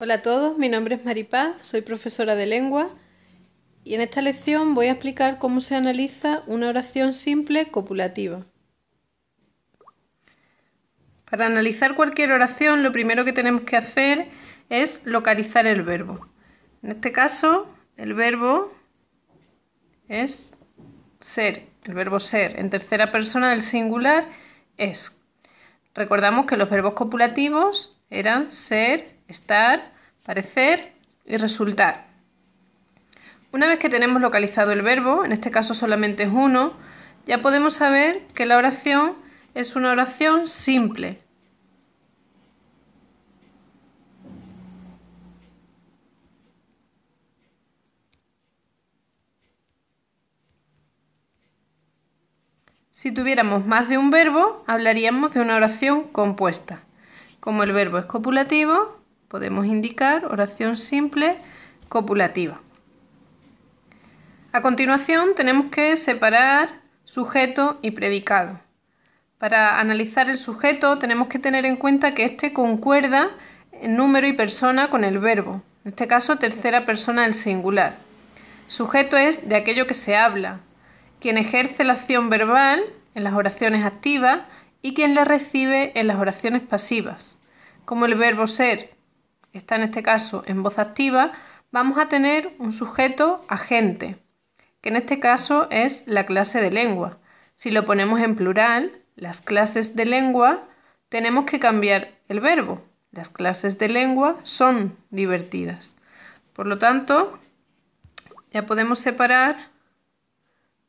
Hola a todos, mi nombre es Maripaz, soy profesora de lengua y en esta lección voy a explicar cómo se analiza una oración simple copulativa. Para analizar cualquier oración, lo primero que tenemos que hacer es localizar el verbo. En este caso, el verbo es ser, el verbo ser en tercera persona del singular es. Recordamos que los verbos copulativos eran ser, estar, parecer y resultar. Una vez que tenemos localizado el verbo, en este caso solamente es uno, ya podemos saber que la oración es una oración simple. Si tuviéramos más de un verbo, hablaríamos de una oración compuesta. Como el verbo es copulativo, podemos indicar oración simple copulativa. A continuación tenemos que separar sujeto y predicado. Para analizar el sujeto tenemos que tener en cuenta que éste concuerda en número y persona con el verbo, en este caso tercera persona del singular. Sujeto es de aquello que se habla, quien ejerce la acción verbal en las oraciones activas y quien la recibe en las oraciones pasivas. Como el verbo ser está en este caso en voz activa, vamos a tener un sujeto agente, que en este caso es la clase de lengua. Si lo ponemos en plural, las clases de lengua, tenemos que cambiar el verbo. Las clases de lengua son divertidas. Por lo tanto, ya podemos separar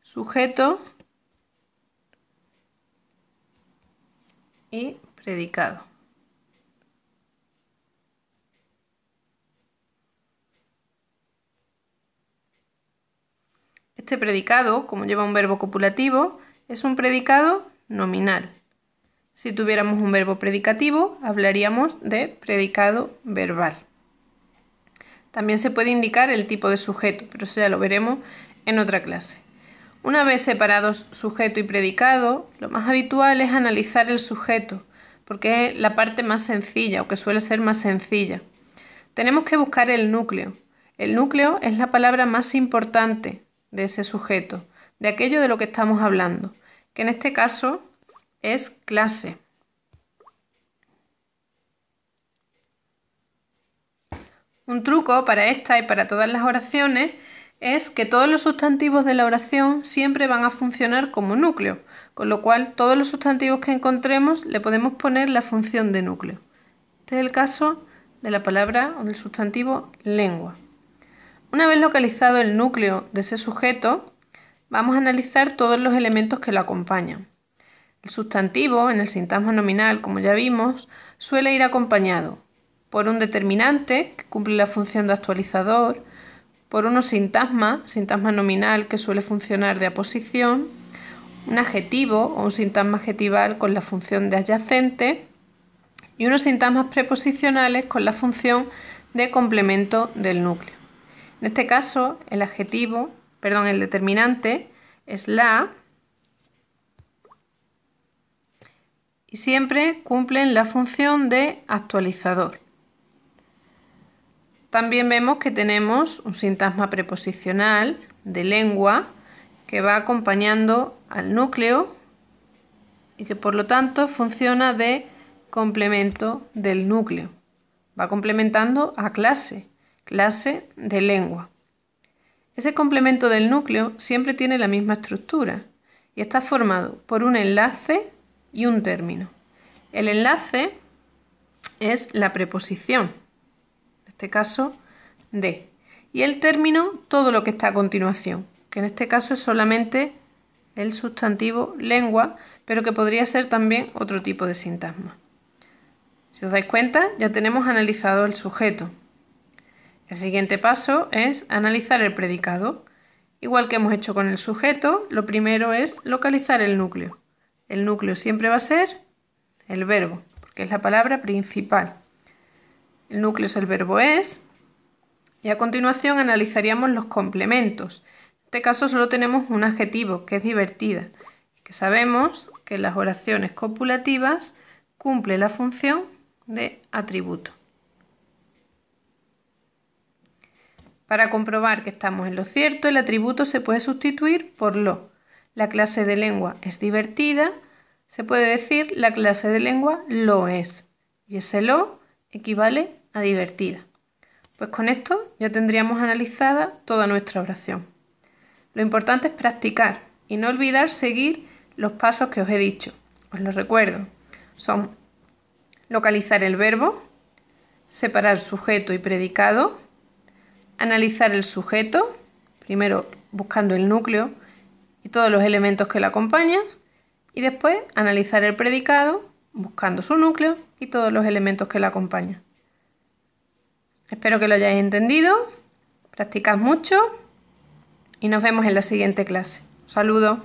sujeto y predicado. Este predicado, como lleva un verbo copulativo, es un predicado nominal. Si tuviéramos un verbo predicativo, hablaríamos de predicado verbal. También se puede indicar el tipo de sujeto, pero eso ya lo veremos en otra clase. Una vez separados sujeto y predicado, lo más habitual es analizar el sujeto, porque es la parte más sencilla o que suele ser más sencilla. Tenemos que buscar el núcleo. El núcleo es la palabra más importante de ese sujeto, de aquello de lo que estamos hablando, que en este caso es clase. Un truco para esta y para todas las oraciones es que todos los sustantivos de la oración siempre van a funcionar como núcleo, con lo cual todos los sustantivos que encontremos le podemos poner la función de núcleo. Este es el caso de la palabra o del sustantivo lengua. Una vez localizado el núcleo de ese sujeto, vamos a analizar todos los elementos que lo acompañan. El sustantivo, en el sintagma nominal, como ya vimos, suele ir acompañado por un determinante, que cumple la función de actualizador, por unos sintagma nominal, que suele funcionar de aposición, un adjetivo o un sintagma adjetival con la función de adyacente y unos sintagmas preposicionales con la función de complemento del núcleo. En este caso, el determinante es la y siempre cumplen la función de actualizador. También vemos que tenemos un sintagma preposicional de lengua que va acompañando al núcleo y que por lo tanto funciona de complemento del núcleo. Va complementando a clase de lengua. Ese complemento del núcleo siempre tiene la misma estructura y está formado por un enlace y un término. El enlace es la preposición, en este caso de, y el término todo lo que está a continuación, que en este caso es solamente el sustantivo lengua, pero que podría ser también otro tipo de sintagma. Si os dais cuenta, ya tenemos analizado el sujeto. El siguiente paso es analizar el predicado. Igual que hemos hecho con el sujeto, lo primero es localizar el núcleo. El núcleo siempre va a ser el verbo, porque es la palabra principal. El núcleo es el verbo es, y a continuación analizaríamos los complementos. En este caso solo tenemos un adjetivo, que es divertida, que sabemos que en las oraciones copulativas cumple la función de atributo. Para comprobar que estamos en lo cierto, el atributo se puede sustituir por lo. La clase de lengua es divertida, se puede decir la clase de lengua lo es. Y ese lo equivale a divertida. Pues con esto ya tendríamos analizada toda nuestra oración. Lo importante es practicar y no olvidar seguir los pasos que os he dicho. Os los recuerdo. Son localizar el verbo, separar sujeto y predicado, analizar el sujeto, primero buscando el núcleo y todos los elementos que lo acompañan, y después analizar el predicado, buscando su núcleo y todos los elementos que lo acompañan. Espero que lo hayáis entendido, practicad mucho y nos vemos en la siguiente clase. Un saludo.